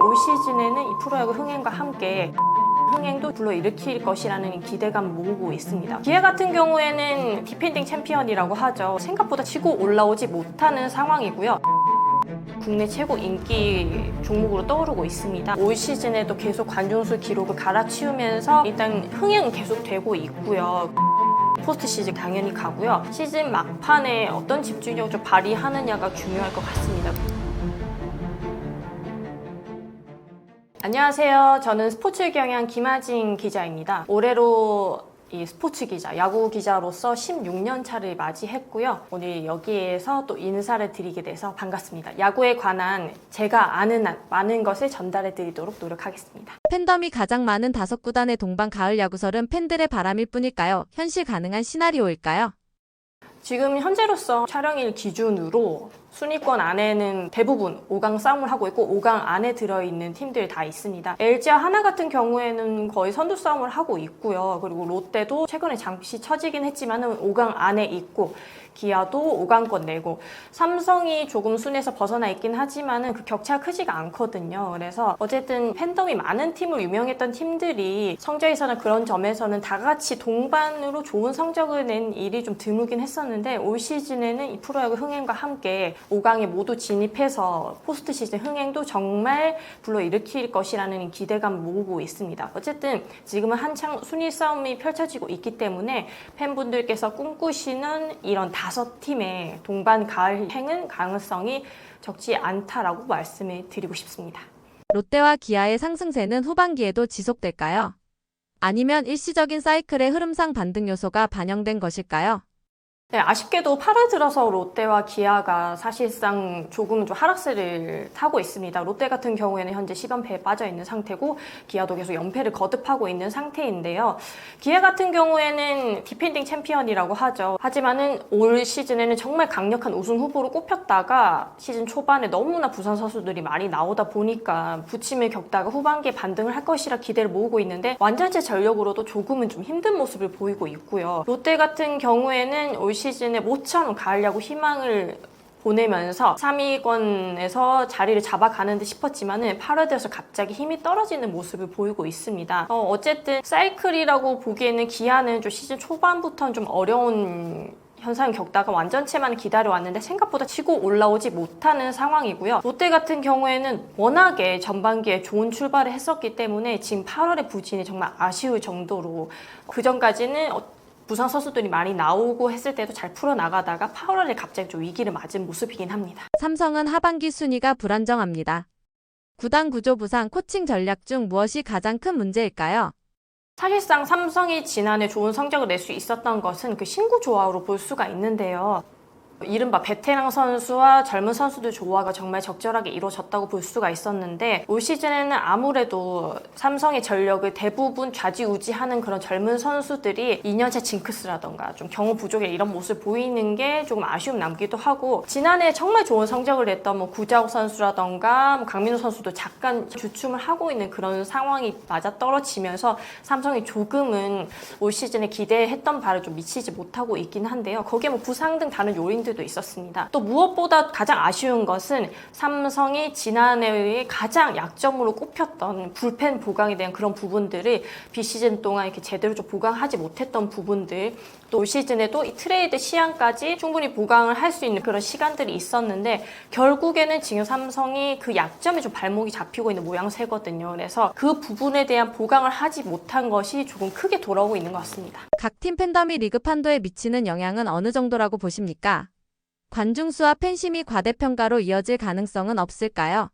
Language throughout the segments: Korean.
올 시즌에는 이 프로야구 흥행과 함께 흥행도 불러일으킬 것이라는 기대감을 모으고 있습니다. 기아 같은 경우에는 디펜딩 챔피언이라고 하죠. 생각보다 치고 올라오지 못하는 상황이고요. 국내 최고 인기 종목으로 떠오르고 있습니다. 올 시즌에도 계속 관중수 기록을 갈아치우면서 일단 흥행은 계속되고 있고요. 포스트 시즌 당연히 가고요. 시즌 막판에 어떤 집중력을 좀 발휘하느냐가 중요할 것 같습니다. 안녕하세요. 저는 스포츠 경향 김하진 기자입니다. 올해로 이 스포츠 기자, 야구 기자로서 16년 차를 맞이했고요. 오늘 여기에서 또 인사를 드리게 돼서 반갑습니다. 야구에 관한 제가 아는 많은 것을 전달해 드리도록 노력하겠습니다. 팬덤이 가장 많은 5구단의 동반 가을 야구설은 팬들의 바람일 뿐일까요? 현실 가능한 시나리오일까요? 지금 현재로서 촬영일 기준으로 순위권 안에는 대부분 5강 싸움을 하고 있고 5강 안에 들어있는 팀들이 다 있습니다. LG와 하나 같은 경우에는 거의 선두 싸움을 하고 있고요. 그리고 롯데도 최근에 잠시 처지긴 했지만 5강 안에 있고 기아도 5강권 내고 삼성이 조금 순위에서 벗어나 있긴 하지만 그 격차가 크지가 않거든요. 그래서 어쨌든 팬덤이 많은 팀으로 유명했던 팀들이 성적에서는 그런 점에서는 다 같이 동반으로 좋은 성적을 낸 일이 좀 드물긴 했었는데 올 시즌에는 이 프로야구 흥행과 함께 5강에 모두 진입해서 포스트 시즌 흥행도 정말 불러일으킬 것이라는 기대감을 모으고 있습니다. 어쨌든 지금은 한창 순위 싸움이 펼쳐지고 있기 때문에 팬분들께서 꿈꾸시는 이런 5팀의 동반 가을 행은 가능성이 적지 않다라고 말씀을 드리고 싶습니다. 롯데와 기아의 상승세는 후반기에도 지속될까요? 아니면 일시적인 사이클의 흐름상 반등 요소가 반영된 것일까요? 네, 아쉽게도 8월 들어서 롯데와 기아가 사실상 조금 좀 하락세를 타고 있습니다. 롯데 같은 경우에는 현재 10연패에 빠져 있는 상태고 기아도 계속 연패를 거듭하고 있는 상태인데요. 기아 같은 경우에는 디펜딩 챔피언이라고 하죠. 하지만은 올 시즌에는 정말 강력한 우승 후보로 꼽혔다가 시즌 초반에 너무나 부상 선수들이 많이 나오다 보니까 부침을 겪다가 후반기에 반등을 할 것이라 기대를 모으고 있는데 완전체 전력으로도 조금은 좀 힘든 모습을 보이고 있고요. 롯데 같은 경우에는 올 시즌에 모처럼 가을 야구 희망을 보내면서 3위권에서 자리를 잡아가는 듯 싶었지만은 8월 들어서 갑자기 힘이 떨어지는 모습을 보이고 있습니다. 어쨌든 사이클이라고 보기에는 기아는 좀 시즌 초반부터는 좀 어려운 현상을 겪다가 완전체만 기다려왔는데 생각보다 치고 올라오지 못하는 상황이고요. 롯데 같은 경우에는 워낙에 전반기에 좋은 출발을 했었기 때문에 지금 8월의 부진이 정말 아쉬울 정도로 그전까지는 부상 선수들이 많이 나오고 했을 때도 잘 풀어나가다가 8월에 갑자기 좀 위기를 맞은 모습이긴 합니다. 삼성은 하반기 순위가 불안정합니다. 구단 구조 부상, 코칭 전략 중 무엇이 가장 큰 문제일까요? 사실상 삼성이 지난해 좋은 성적을 낼 수 있었던 것은 그 신구 조화로 볼 수가 있는데요. 이른바 베테랑 선수와 젊은 선수들 조화가 정말 적절하게 이루어졌다고 볼 수가 있었는데 올 시즌에는 아무래도 삼성의 전력을 대부분 좌지우지하는 그런 젊은 선수들이 2년차 징크스라던가 좀 경험 부족의 이런 모습을 보이는 게 조금 아쉬움 남기도 하고 지난해 정말 좋은 성적을 냈던 뭐 구자욱 선수라던가 강민호 선수도 잠깐 주춤을 하고 있는 그런 상황이 맞아떨어지면서 삼성이 조금은 올 시즌에 기대했던 바를 좀 미치지 못하고 있긴 한데요. 거기에 뭐 부상 등 다른 요인들도 있었습니다. 또 무엇보다 가장 아쉬운 것은 삼성이 지난해에 가장 약점으로 꼽혔던 불펜 보강에 대한 그런 부분들을 비시즌 동안 이렇게 제대로 좀 보강하지 못했던 부분들 또 올 시즌에도 이 트레이드 시한까지 충분히 보강을 할 수 있는 그런 시간들이 있었는데 결국에는 지금 삼성이 그 약점에 좀 발목이 잡히고 있는 모양새거든요. 그래서 그 부분에 대한 보강을 하지 못한 것이 조금 크게 돌아오고 있는 것 같습니다. 각 팀 팬덤이 리그 판도에 미치는 영향은 어느 정도라고 보십니까? 관중수와 팬심이 과대평가로 이어질 가능성은 없을까요?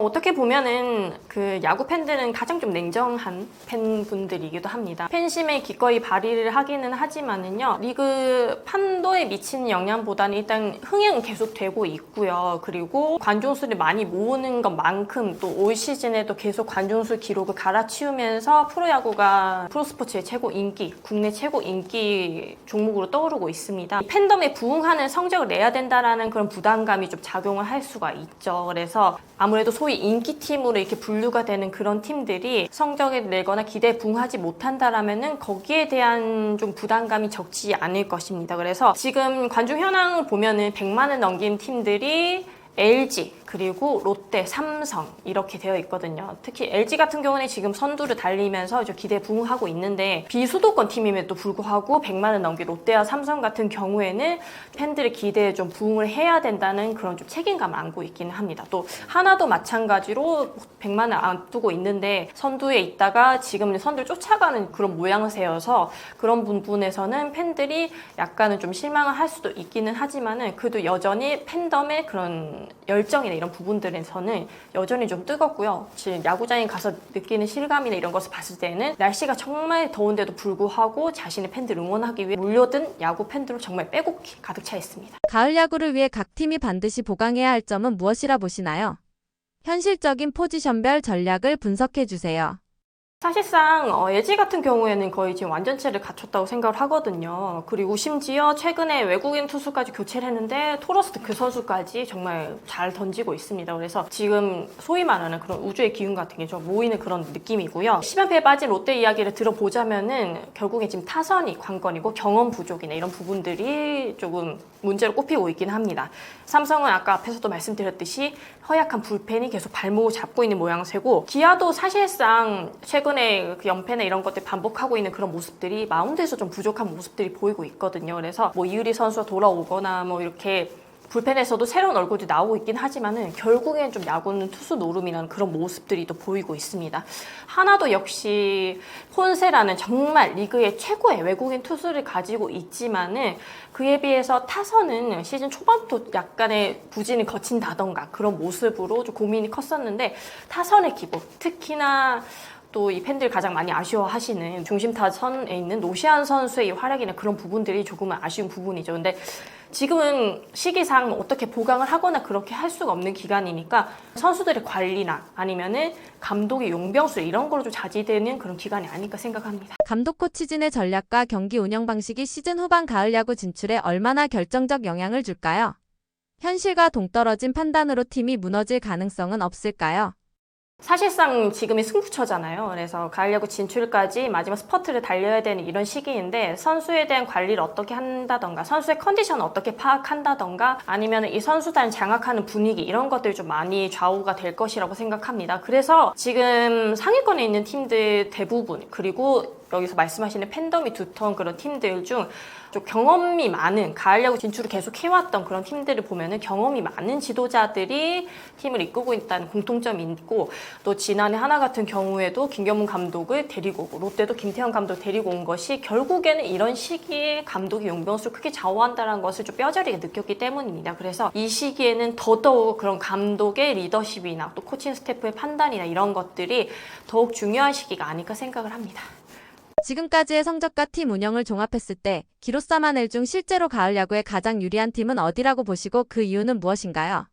어떻게 보면은 그 야구 팬들은 가장 좀 냉정한 팬분들이기도 합니다. 팬심에 기꺼이 발휘를 하기는 하지만은요, 리그 판도에 미치는 영향보다는 일단 흥행은 계속되고 있고요. 그리고 관중수를 많이 모으는 것만큼 또 올 시즌에도 계속 관중수 기록을 갈아치우면서 프로야구가 프로스포츠의 최고 인기, 국내 최고 인기 종목으로 떠오르고 있습니다. 팬덤에 부응하는 성적을 내야 된다라는 그런 부담감이 좀 작용을 할 수가 있죠. 그래서 아무래도 소위 인기팀으로 이렇게 분류가 되는 그런 팀들이 성적을 내거나 기대에 부응하지 못한다라면은 거기에 대한 좀 부담감이 적지 않을 것입니다. 그래서 지금 관중 현황을 보면은 100만을 넘긴 팀들이 LG, 그리고 롯데, 삼성 이렇게 되어 있거든요. 특히 LG 같은 경우는 지금 선두를 달리면서 좀 기대에 부응하고 있는데 비수도권 팀임에도 불구하고 100만을 넘긴 롯데와 삼성 같은 경우에는 팬들의 기대에 좀 부응을 해야 된다는 그런 좀 책임감을 안고 있기는 합니다. 또 하나도 마찬가지로 100만을 앞두고 있는데 선두에 있다가 지금은 선두를 쫓아가는 그런 모양새여서 그런 부분에서는 팬들이 약간은 좀 실망을 할 수도 있기는 하지만은 그래도 여전히 팬덤의 그런 열정이나 이런 부분들에서는 여전히 좀 뜨겁고요. 지금 야구장에 가서 느끼는 실감이나 이런 것을 봤을 때는 날씨가 정말 더운데도 불구하고 자신의 팬들 응원하기 위해 몰려든 야구 팬들로 정말 빼곡히 가득 차 있습니다. 가을 야구를 위해 각 팀이 반드시 보강해야 할 점은 무엇이라 보시나요? 현실적인 포지션별 전략을 분석해 주세요. 사실상 LG 같은 경우에는 거의 지금 완전체를 갖췄다고 생각을 하거든요. 그리고 심지어 최근에 외국인 투수까지 교체를 했는데 토러스 그 선수까지 정말 잘 던지고 있습니다. 그래서 지금 소위 말하는 그런 우주의 기운 같은 게 좀 모이는 그런 느낌이고요. 10연패에 빠진 롯데 이야기를 들어보자면은 결국에 지금 타선이 관건이고 경험 부족이나 이런 부분들이 조금 문제로 꼽히고 있긴 합니다. 삼성은 아까 앞에서도 말씀드렸듯이 허약한 불펜이 계속 발목을 잡고 있는 모양새고 기아도 사실상 최근에 그 연패나 이런 것들 반복하고 있는 그런 모습들이 마운드에서 좀 부족한 모습들이 보이고 있거든요. 그래서 뭐 이유리 선수가 돌아오거나 뭐 이렇게 불펜에서도 새로운 얼굴이 나오고 있긴 하지만은 결국엔 좀 야구는 투수 노름이라는 그런 모습들이 또 보이고 있습니다. 하나도 역시 폰세라는 정말 리그의 최고의 외국인 투수를 가지고 있지만은 그에 비해서 타선은 시즌 초반부터 약간의 부진을 거친다던가 그런 모습으로 좀 고민이 컸었는데 타선의 기복, 특히나 또 이 팬들 가장 많이 아쉬워하시는 중심 타선에 있는 노시안 선수의 이 활약이나 그런 부분들이 조금은 아쉬운 부분이죠. 근데 지금은 시기상 어떻게 보강을 하거나 그렇게 할 수가 없는 기간이니까 선수들의 관리나 아니면은 감독의 용병술 이런 걸로 좀 자제되는 그런 기간이 아닐까 생각합니다. 감독 코치진의 전략과 경기 운영 방식이 시즌 후반 가을 야구 진출에 얼마나 결정적 영향을 줄까요? 현실과 동떨어진 판단으로 팀이 무너질 가능성은 없을까요? 사실상 지금이 승부처잖아요. 그래서 가을 야구 진출까지 마지막 스퍼트를 달려야 되는 이런 시기인데 선수에 대한 관리를 어떻게 한다던가 선수의 컨디션을 어떻게 파악한다던가 아니면 이 선수단 장악하는 분위기 이런 것들이 좀 많이 좌우가 될 것이라고 생각합니다. 그래서 지금 상위권에 있는 팀들 대부분 그리고 여기서 말씀하시는 팬덤이 두터운 그런 팀들 중 좀 경험이 많은 가을 야구 진출을 계속 해왔던 그런 팀들을 보면은 경험이 많은 지도자들이 팀을 이끌고 있다는 공통점이 있고 또 지난해 하나 같은 경우에도 김경문 감독을 데리고 오고 롯데도 김태형 감독을 데리고 온 것이 결국에는 이런 시기에 감독의 용병수를 크게 좌우한다는 것을 좀 뼈저리게 느꼈기 때문입니다. 그래서 이 시기에는 더더욱 그런 감독의 리더십이나 또 코칭 스태프의 판단이나 이런 것들이 더욱 중요한 시기가 아닐까 생각을 합니다. 지금까지의 성적과 팀 운영을 종합했을 때 기로사만 엘 중 실제로 가을 야구에 가장 유리한 팀은 어디라고 보시고 그 이유는 무엇인가요?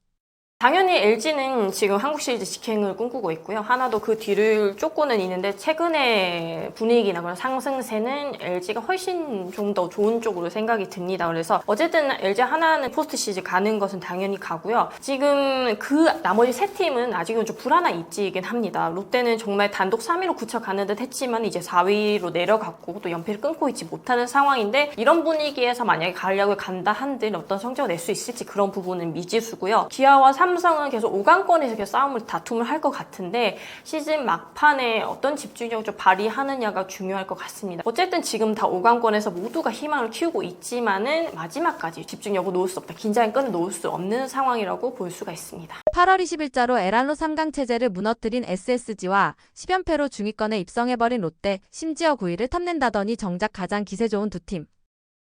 당연히 LG는 지금 한국 시리즈 직행을 꿈꾸고 있고요. 하나도 그 뒤를 쫓고는 있는데 최근의 분위기나 그런 상승세는 LG가 훨씬 좀 더 좋은 쪽으로 생각이 듭니다. 그래서 어쨌든 LG 하나는 포스트 시즌 가는 것은 당연히 가고요. 지금 그 나머지 세 팀은 아직은 좀 불안한 입지이긴 합니다. 롯데는 정말 단독 3위로 굳혀가는 듯 했지만 이제 4위로 내려갔고 또 연패를 끊고 있지 못하는 상황인데 이런 분위기에서 만약에 가을 야구에 간다 한들 어떤 성적을 낼 수 있을지 그런 부분은 미지수고요. 기아와 삼성은 계속 5강권에서 계속 다툼을 할 것 같은데 시즌 막판에 어떤 집중력을 좀 발휘하느냐가 중요할 것 같습니다. 어쨌든 지금 다 5강권에서 모두가 희망을 키우고 있지만은 마지막까지 집중력을 놓을 수 없다. 긴장의 끈을 놓을 수 없는 상황이라고 볼 수가 있습니다. 8월 20일자로 에란로 3강 체제를 무너뜨린 SSG와 10연패로 중위권에 입성해버린 롯데, 심지어 9위를 탐낸다더니 정작 가장 기세 좋은 두 팀.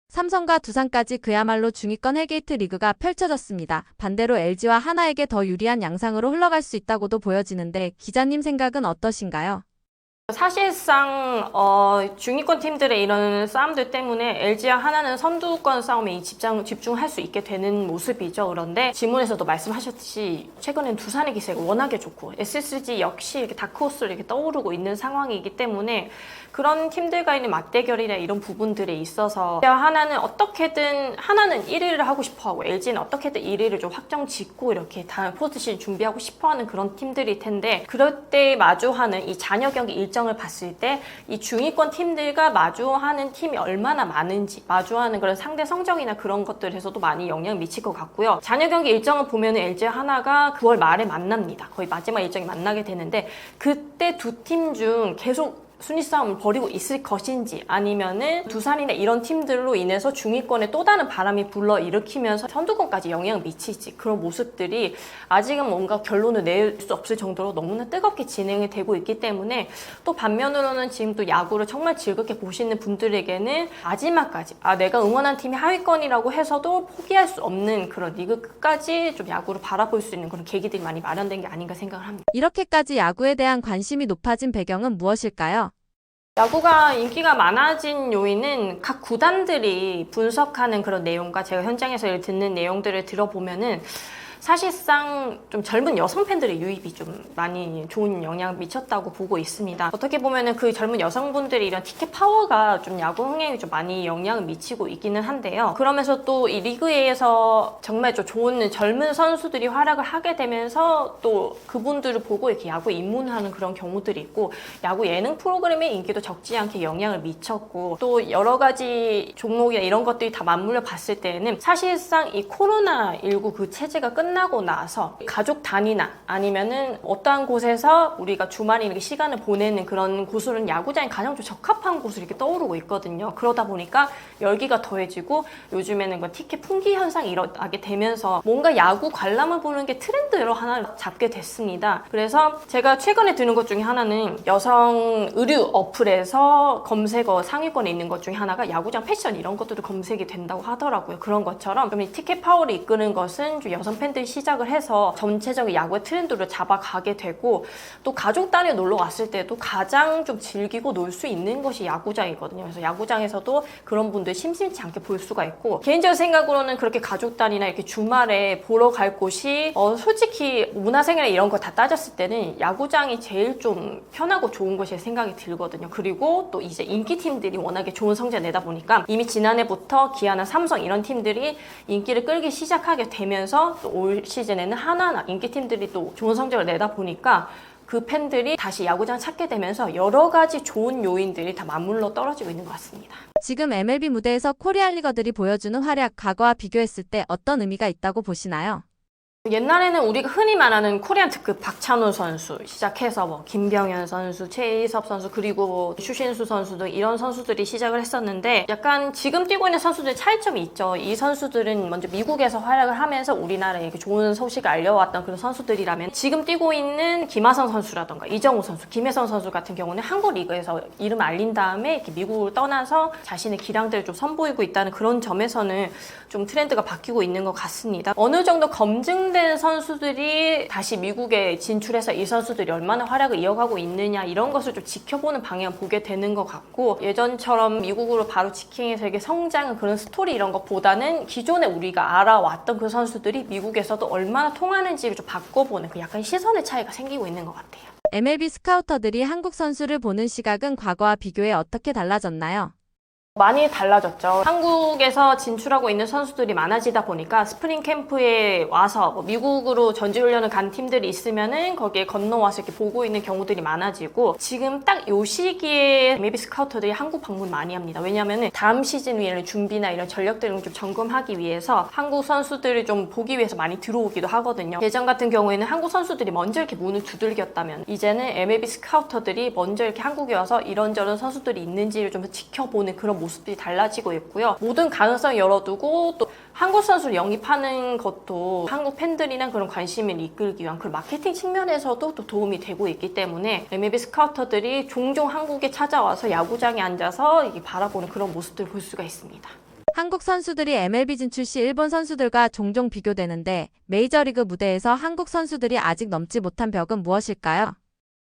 삼성과 두산까지 그야말로 중위권 헬게이트 리그가 펼쳐졌습니다. 반대로 LG와 하나에게 더 유리한 양상으로 흘러갈 수 있다고도 보여지는데 기자님 생각은 어떠신가요? 사실상 중위권 팀들의 이런 싸움들 때문에 LG와 하나는 선두권 싸움에 집중할 수 있게 되는 모습이죠. 그런데 질문에서도 말씀하셨듯이 최근엔 두산의 기세가 워낙에 좋고 SSG 역시 이렇게 다크호스로 이렇게 떠오르고 있는 상황이기 때문에 그런 팀들과 있는 맞대결이나 이런 부분들에 있어서 하나는 어떻게든 하나는 1위를 하고 싶어하고 LG는 어떻게든 1위를 좀 확정 짓고 이렇게 다음 포스트 시즌 준비하고 싶어하는 그런 팀들일 텐데 그럴 때 마주하는 이 잔여 경기 일정 일정을 봤을 때 이 중위권 팀들과 마주하는 팀이 얼마나 많은지, 마주하는 그런 상대 성적이나 그런 것들에서도 많이 영향을 미칠 것 같고요. 잔여 경기 일정을 보면 LG 하나가 9월 말에 만납니다. 거의 마지막 일정이 만나게 되는데 그때 두 팀 중 계속 순위 싸움을 벌이고 있을 것인지 아니면은 두산이나 이런 팀들로 인해서 중위권에 또 다른 바람이 불러일으키면서 선두권까지 영향을 미칠지 그런 모습들이 아직은 뭔가 결론을 낼 수 없을 정도로 너무나 뜨겁게 진행이 되고 있기 때문에 또 반면으로는 지금 또 야구를 정말 즐겁게 보시는 분들에게는 마지막까지 내가 응원한 팀이 하위권이라고 해서도 포기할 수 없는 그런 리그 끝까지 좀 야구를 바라볼 수 있는 그런 계기들이 많이 마련된 게 아닌가 생각을 합니다. 이렇게까지 야구에 대한 관심이 높아진 배경은 무엇일까요? 야구가 인기가 많아진 요인은 각 구단들이 분석하는 그런 내용과 제가 현장에서 듣는 내용들을 들어보면은 사실상 좀 젊은 여성 팬들의 유입이 좀 많이 좋은 영향을 미쳤다고 보고 있습니다. 어떻게 보면은 그 젊은 여성분들이 이런 티켓 파워가 좀 야구 흥행에 좀 많이 영향을 미치고 있기는 한데요. 그러면서 또 이 리그에서 정말 좀 좋은 젊은 선수들이 활약을 하게 되면서 또 그분들을 보고 이렇게 야구에 입문하는 그런 경우들이 있고 야구 예능 프로그램의 인기도 적지 않게 영향을 미쳤고 또 여러 가지 종목이나 이런 것들이 다 맞물려 봤을 때는 사실상 이 코로나19 그 체제가 끝나고 나서 가족 단위나 아니면은 어떠한 곳에서 우리가 주말에 이렇게 시간을 보내는 그런 곳으로는 야구장이 가장 좀 적합한 곳으로 이렇게 떠오르고 있거든요. 그러다 보니까 열기가 더해지고 요즘에는 그 티켓 품귀 현상이 일어나게 되면서 뭔가 야구 관람을 보는 게 트렌드로 하나 잡게 됐습니다. 그래서 제가 최근에 드는 것 중에 하나는 여성 의류 어플에서 검색어 상위권에 있는 것 중에 하나가 야구장 패션 이런 것들도 검색이 된다고 하더라고요. 그런 것처럼 좀 이 티켓 파워를 이끄는 것은 좀 여성 팬들이 시작을 해서 전체적인 야구의 트렌드를 잡아가게 되고 또 가족 단위로 놀러 왔을 때도 가장 좀 즐기고 놀 수 있는 것이 야구장이거든요. 그래서 야구장에서도 그런 분들 심심치 않게 볼 수가 있고 개인적인 생각으로는 그렇게 가족 단위나 이렇게 주말에 보러 갈 곳이 솔직히 문화생활 이런 거 다 따졌을 때는 야구장이 제일 좀 편하고 좋은 것이 생각이 들거든요. 그리고 또 이제 인기팀들이 워낙에 좋은 성적을 내다 보니까 이미 지난해부터 기아나 삼성 이런 팀들이 인기를 끌기 시작하게 되면서 또 올 시즌에는 하나나 인기팀들이 또 좋은 성적을 내다 보니까 그 팬들이 다시 야구장 찾게 되면서 여러 가지 좋은 요인들이 다 맞물러 떨어지고 있는 것 같습니다. 지금 MLB 무대에서 코리안 리거들이 보여주는 활약, 과거와 비교했을 때 어떤 의미가 있다고 보시나요? 옛날에는 우리가 흔히 말하는 코리안 특급 박찬호 선수 시작해서 뭐 김병현 선수, 최희섭 선수 그리고 뭐 추신수 선수 등 이런 선수들이 시작을 했었는데 약간 지금 뛰고 있는 선수들 차이점이 있죠. 이 선수들은 먼저 미국에서 활약을 하면서 우리나라에 이렇게 좋은 소식을 알려왔던 그런 선수들이라면 지금 뛰고 있는 김하성 선수라던가 이정우 선수, 김혜성 선수 같은 경우는 한국 리그에서 이름 알린 다음에 이렇게 미국을 떠나서 자신의 기량들을 좀 선보이고 있다는 그런 점에서는 좀 트렌드가 바뀌고 있는 것 같습니다. 어느 정도 검증된 선수들이 다시 미국에 진출해서 이 선수들이 얼마나 활약을 이어가고 있느냐 이런 것을 좀 지켜보는 방향을 보게 되는 것 같고 예전처럼 미국으로 바로 직행해서 이렇게 성장한 그런 스토리 이런 것보다는 기존에 우리가 알아왔던 그 선수들이 미국에서도 얼마나 통하는지를 좀 바꿔보는 그 약간 시선의 차이가 생기고 있는 것 같아요. MLB 스카우터들이 한국 선수를 보는 시각은 과거와 비교해 어떻게 달라졌나요? 많이 달라졌죠. 한국에서 진출하고 있는 선수들이 많아지다 보니까 스프링 캠프에 와서 뭐 미국으로 전지훈련을 간 팀들이 있으면은 거기에 건너와서 이렇게 보고 있는 경우들이 많아지고 지금 딱 요 시기에 MLB 스카우터들이 한국 방문 많이 합니다. 왜냐면은 다음 시즌 위에는 준비나 이런 전력들을 좀 점검하기 위해서 한국 선수들을 좀 보기 위해서 많이 들어오기도 하거든요. 예전 같은 경우에는 한국 선수들이 먼저 이렇게 문을 두들겼다면 이제는 MLB 스카우터들이 먼저 이렇게 한국에 와서 이런저런 선수들이 있는지를 좀 지켜보는 그런 모습들이 달라지고 있고요. 모든 가능성 열어두고 또 한국 선수를 영입하는 것도 한국 팬들이나 그런 관심을 이끌기 위한 그런 마케팅 측면에서도 또 도움이 되고 있기 때문에 MLB 스카우터들이 종종 한국에 찾아와서 야구장에 앉아서 이게 바라보는 그런 모습들을 볼 수가 있습니다. 한국 선수들이 MLB 진출 시 일본 선수들과 종종 비교되는데 메이저리그 무대에서 한국 선수들이 아직 넘지 못한 벽은 무엇일까요?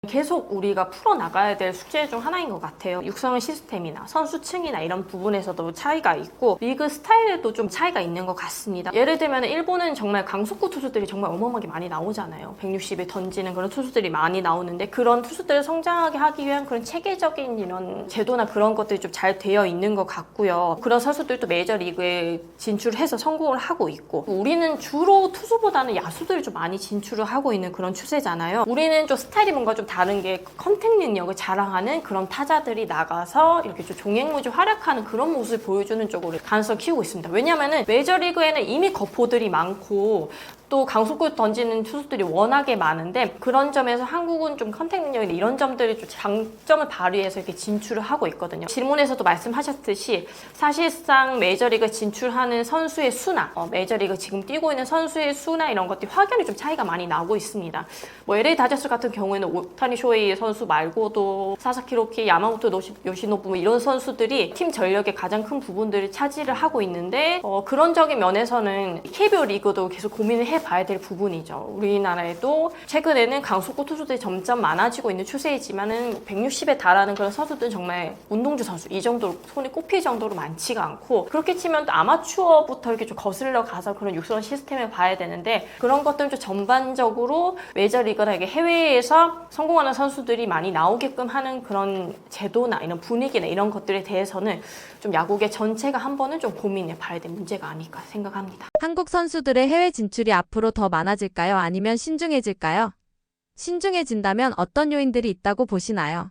계속 우리가 풀어나가야 될 숙제 중 하나인 것 같아요. 육성 시스템이나 선수층이나 이런 부분에서도 차이가 있고 리그 스타일에도 좀 차이가 있는 것 같습니다. 예를 들면 일본은 정말 강속구 투수들이 정말 어마어마하게 많이 나오잖아요. 160에 던지는 그런 투수들이 많이 나오는데 그런 투수들을 성장하게 하기 위한 그런 체계적인 이런 제도나 그런 것들이 좀 잘 되어 있는 것 같고요. 그런 선수들도 메이저리그에 진출해서 성공을 하고 있고 우리는 주로 투수보다는 야수들이 좀 많이 진출을 하고 있는 그런 추세잖아요. 우리는 좀 스타일이 뭔가 좀 다른 게 컨택 능력을 자랑하는 그런 타자들이 나가서 이렇게 좀 종횡무진 활약하는 그런 모습을 보여주는 쪽으로 가능성을 키우고 있습니다. 왜냐하면 메이저리그에는 이미 거포들이 많고 또 강속구 던지는 투수들이 워낙에 많은데 그런 점에서 한국은 좀 컨택 능력이나 이런 점들이 좀 장점을 발휘해서 이렇게 진출을 하고 있거든요. 질문에서도 말씀하셨듯이 사실상 메이저리그 진출하는 선수의 수나 메이저리그 지금 뛰고 있는 선수의 수나 이런 것들이 확연히 좀 차이가 많이 나고 있습니다. 뭐 LA 다저스 같은 경우에는 오타니 쇼헤이 선수 말고도 사사키 로키, 야마모토 요시노부 뭐 이런 선수들이 팀 전력의 가장 큰 부분들을 차지를 하고 있는데 그런적인 면에서는 KBO 리그도 계속 고민을 해봐야 될 부분이죠. 우리나라에도 최근에는 강속구 투수들이 점점 많아지고 있는 추세이지만은 160에 달하는 그런 선수들은 정말 운동주 선수 이 정도로 손에 꼽힐 정도로 많지가 않고 그렇게 치면 또 아마추어부터 이렇게 좀 거슬러 가서 그런 육선 시스템을 봐야 되는데 그런 것들은 좀 전반적으로 메이저리그나 이게 해외에서 성공하는 선수들이 많이 나오게끔 하는 그런 제도나 이런 분위기나 이런 것들에 대해서는 좀 야구계 전체가 한 번은 좀 고민해 봐야 될 문제가 아닐까 생각합니다. 한국 선수들의 해외 진출이 앞으로 더 많아질까요? 아니면 신중해질까요? 신중해진다면 어떤 요인들이 있다고 보시나요?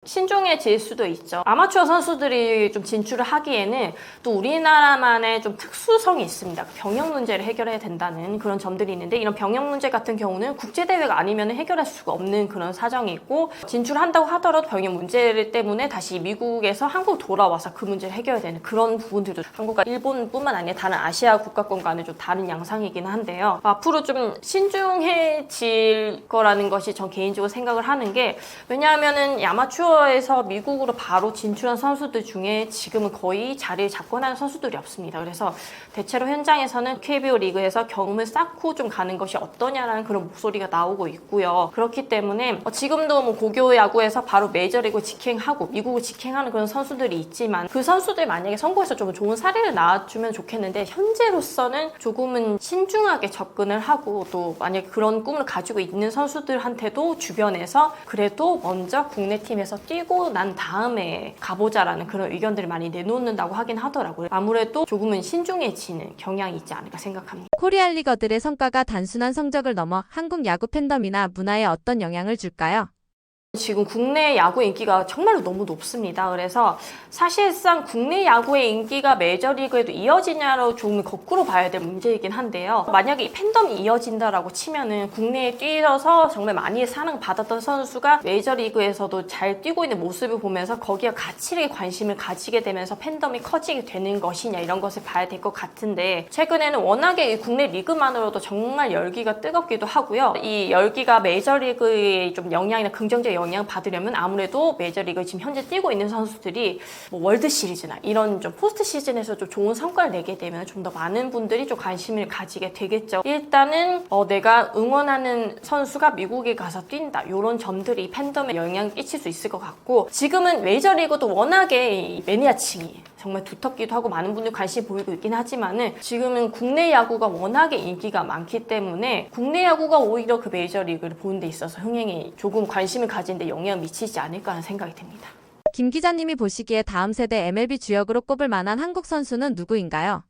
신중해질 수도 있죠. 아마추어 선수들이 좀 진출을 하기에는 또 우리나라만의 좀 특수성이 있습니다. 병역 문제를 해결해야 된다는 그런 점들이 있는데 이런 병역 문제 같은 경우는 국제대회가 아니면 해결할 수가 없는 그런 사정이 있고 진출한다고 하더라도 병역 문제 때문에 다시 미국에서 한국 돌아와서 그 문제를 해결해야 되는 그런 부분들도 한국과 일본뿐만 아니라 다른 아시아 국가권과는 좀 다른 양상이긴 한데요. 앞으로 좀 신중해질 거라는 것이 전 개인적으로 생각을 하는 게 왜냐하면은 아마추어 에서 미국으로 바로 진출한 선수들 중에 지금은 거의 자리를 잡고 하는 선수들이 없습니다. 그래서 대체로 현장에서는 KBO 리그에서 경험을 쌓고 좀 가는 것이 어떠냐라는 그런 목소리가 나오고 있고요. 그렇기 때문에 지금도 뭐 고교 야구에서 바로 메이저리그 직행하고 미국을 직행하는 그런 선수들이 있지만 그 선수들 만약에 성공해서 좀 좋은 사례를 낳아주면 좋겠는데 현재로서는 조금은 신중하게 접근을 하고 또 만약에 그런 꿈을 가지고 있는 선수들한테도 주변에서 그래도 먼저 국내 팀에서 뛰고 난 다음에 가보자라는 그런 의견들을 많이 내놓는다고 하긴 하더라고요. 아무래도 조금은 신중해지는 경향이 있지 않을까 생각합니다. 코리안 리거들의 성과가 단순한 성적을 넘어 한국 야구 팬덤이나 문화에 어떤 영향을 줄까요? 지금 국내 야구 인기가 정말로 너무 높습니다. 그래서 사실상 국내 야구의 인기가 메이저리그에도 이어지냐로 좀 거꾸로 봐야 될 문제이긴 한데요. 만약에 이 팬덤이 이어진다라고 치면은 국내에 뛰어서 정말 많이 사랑받았던 선수가 메이저리그에서도 잘 뛰고 있는 모습을 보면서 거기에 가치에 관심을 가지게 되면서 팬덤이 커지게 되는 것이냐 이런 것을 봐야 될 것 같은데 최근에는 워낙에 국내 리그만으로도 정말 열기가 뜨겁기도 하고요. 이 열기가 메이저리그의 좀 영향이나 긍정적 영향을 받으려면 아무래도 메이저리그 지금 현재 뛰고 있는 선수들이 뭐 월드 시리즈나 이런 좀 포스트 시즌에서 좀 좋은 성과를 내게 되면 좀 더 많은 분들이 좀 관심을 가지게 되겠죠. 일단은 내가 응원하는 선수가 미국에 가서 뛴다 이런 점들이 팬덤에 영향을 끼칠 수 있을 것 같고 지금은 메이저리그도 워낙에 매니아층이 정말 두텁기도 하고 많은 분들이 관심 보이고 있긴 하지만은 지금은 국내 야구가 워낙에 인기가 많기 때문에 국내 야구가 오히려 그 메이저리그를 보는 데 있어서 흥행에 조금 관심을 가진 데 영향을 미치지 않을까 하는 생각이 듭니다. 김 기자님이 보시기에 다음 세대 MLB 주역으로 꼽을 만한 한국 선수는 누구인가요?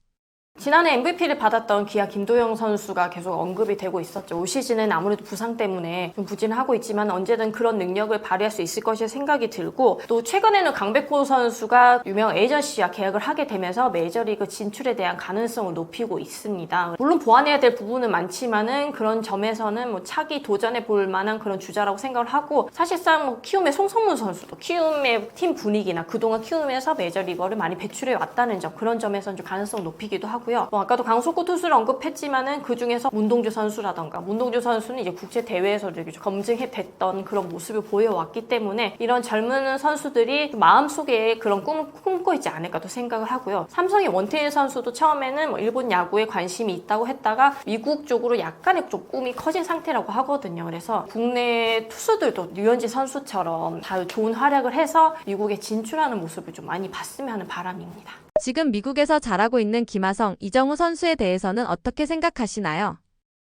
지난해 MVP를 받았던 기아 김도영 선수가 계속 언급이 되고 있었죠. 올 시즌은 아무래도 부상 때문에 좀 부진하고 있지만 언제든 그런 능력을 발휘할 수 있을 것이 생각이 들고 또 최근에는 강백호 선수가 유명 에이전시와 계약을 하게 되면서 메이저리그 진출에 대한 가능성을 높이고 있습니다. 물론 보완해야 될 부분은 많지만은 그런 점에서는 뭐 차기 도전해 볼 만한 그런 주자라고 생각을 하고 사실상 뭐 키움의 송성문 선수도 키움의 팀 분위기나 그동안 키움에서 메이저리거를 많이 배출해 왔다는 점 그런 점에서는 좀 가능성 높이기도 하고 아까도 강속구 투수를 언급했지만은 그 중에서 문동주 선수라던가 문동주 선수는 이제 국제 대회에서도 검증해 됐던 그런 모습을 보여왔기 때문에 이런 젊은 선수들이 마음속에 그런 꿈을 품고 있지 않을까도 생각을 하고요. 삼성의 원태인 선수도 처음에는 뭐 일본 야구에 관심이 있다고 했다가 미국 쪽으로 약간의 좀 꿈이 커진 상태라고 하거든요. 그래서 국내 투수들도 류현진 선수처럼 다 좋은 활약을 해서 미국에 진출하는 모습을 좀 많이 봤으면 하는 바람입니다. 지금 미국에서 잘하고 있는 김하성, 이정우 선수에 대해서는 어떻게 생각하시나요?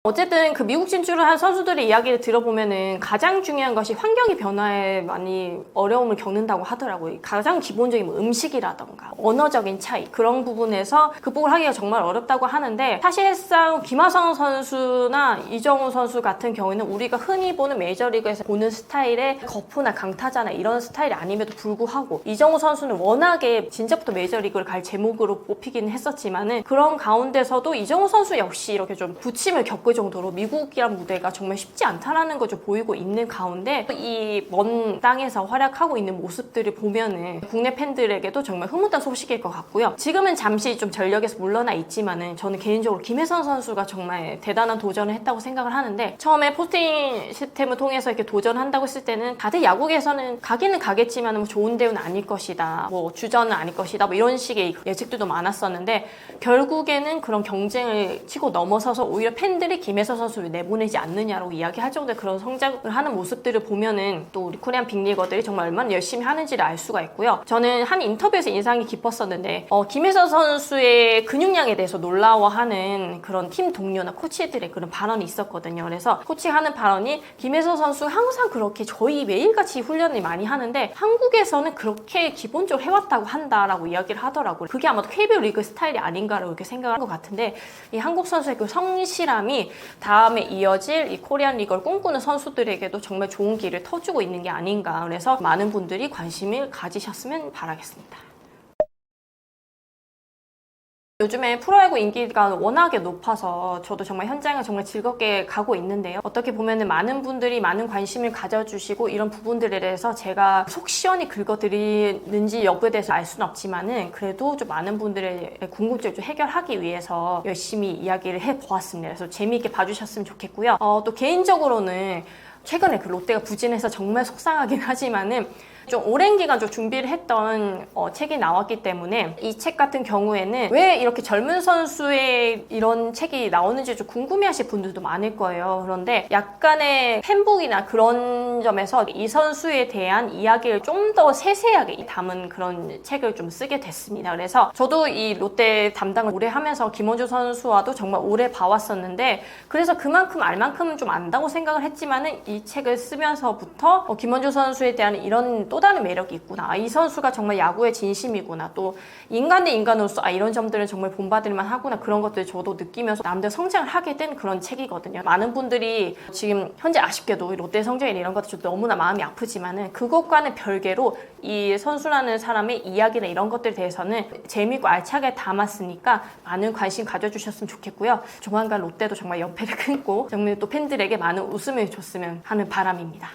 어쨌든 그 미국 진출을 한 선수들의 이야기를 들어보면은 가장 중요한 것이 환경의 변화에 많이 어려움을 겪는다고 하더라고요. 가장 기본적인 뭐 음식이라던가 언어적인 차이 그런 부분에서 극복을 하기가 정말 어렵다고 하는데 사실상 김하성 선수나 이정우 선수 같은 경우에는 우리가 흔히 보는 메이저리그에서 보는 스타일의 거푸나 강타자나 이런 스타일이 아님에도 불구하고 이정우 선수는 워낙에 진짜부터 메이저리그를 갈 제목으로 뽑히기는 했었지만은 그런 가운데서도 이정우 선수 역시 이렇게 좀 부침을 겪을 정도로 미국이란 무대가 정말 쉽지 않다라는 걸 좀 보이고 있는 가운데 이 먼 땅에서 활약하고 있는 모습들을 보면은 국내 팬들에게도 정말 흐뭇한 소식일 것 같고요. 지금은 잠시 좀 전력에서 물러나 있지만은 저는 개인적으로 김혜선 선수가 정말 대단한 도전을 했다고 생각을 하는데 처음에 포스팅 시스템을 통해서 이렇게 도전한다고 했을 때는 다들 야구에서는 가기는 가겠지만 뭐 좋은 대우는 아닐 것이다, 뭐 주전은 아닐 것이다, 뭐 이런 식의 예측들도 많았었는데 결국에는 그런 경쟁을 치고 넘어서서 오히려 팬들이 김혜선 선수를 내보내지 않느냐라고 이야기할 정도의 그런 성장을 하는 모습들을 보면은 또 우리 코리안 빅리거들이 정말 얼마나 열심히 하는지를 알 수가 있고요. 저는 한 인터뷰에서 인상이 깊었었는데 김혜선 선수의 근육량에 대해서 놀라워하는 그런 팀 동료나 코치들의 그런 발언이 있었거든요. 그래서 코치가 하는 발언이 김혜선 선수 항상 그렇게 저희 매일같이 훈련을 많이 하는데 한국에서는 그렇게 기본적으로 해왔다고 한다라고 이야기를 하더라고요. 그게 아마도 KBO 리그 스타일이 아닌가라고 이렇게 생각한 것 같은데 이 한국 선수의 그 성실함이 다음에 이어질 이 코리안 리그를 꿈꾸는 선수들에게도 정말 좋은 길을 터주고 있는 게 아닌가. 그래서 많은 분들이 관심을 가지셨으면 바라겠습니다. 요즘에 프로야구 인기가 워낙에 높아서 저도 정말 현장을 정말 즐겁게 가고 있는데요. 어떻게 보면은 많은 분들이 많은 관심을 가져주시고 이런 부분들에 대해서 제가 속 시원히 긁어드리는지 여부에 대해서 알 수는 없지만은 그래도 좀 많은 분들의 궁금증을 좀 해결하기 위해서 열심히 이야기를 해보았습니다. 그래서 재미있게 봐주셨으면 좋겠고요. 또 개인적으로는 최근에 그 롯데가 부진해서 정말 속상하긴 하지만은 좀 오랜 기간 좀 준비를 했던 책이 나왔기 때문에 이 책 같은 경우에는 왜 이렇게 젊은 선수의 이런 책이 나오는지 좀 궁금해하실 분들도 많을 거예요. 그런데 약간의 팬북이나 그런 점에서 이 선수에 대한 이야기를 좀 더 세세하게 담은 그런 책을 좀 쓰게 됐습니다. 그래서 저도 이 롯데 담당을 오래 하면서 김원주 선수와도 정말 오래 봐왔었는데 그래서 그만큼 알만큼은 좀 안다고 생각을 했지만은 이 책을 쓰면서부터 김원주 선수에 대한 이런 또 다른 매력이 있구나. 이 선수가 정말 야구의 진심이구나. 또 인간 대 인간으로서 이런 점들은 정말 본받을만 하구나. 그런 것들을 저도 느끼면서 나름대로 성장을 하게 된 그런 책이거든요. 많은 분들이 지금 현재 아쉽게도 롯데 성적이나 이런 것들 너무나 마음이 아프지만은 그것과는 별개로 이 선수라는 사람의 이야기나 이런 것들에 대해서는 재미있고 알차게 담았으니까 많은 관심 가져주셨으면 좋겠고요. 조만간 롯데도 정말 연패를 끊고 정말 또 팬들에게 많은 웃음을 줬으면 하는 바람입니다.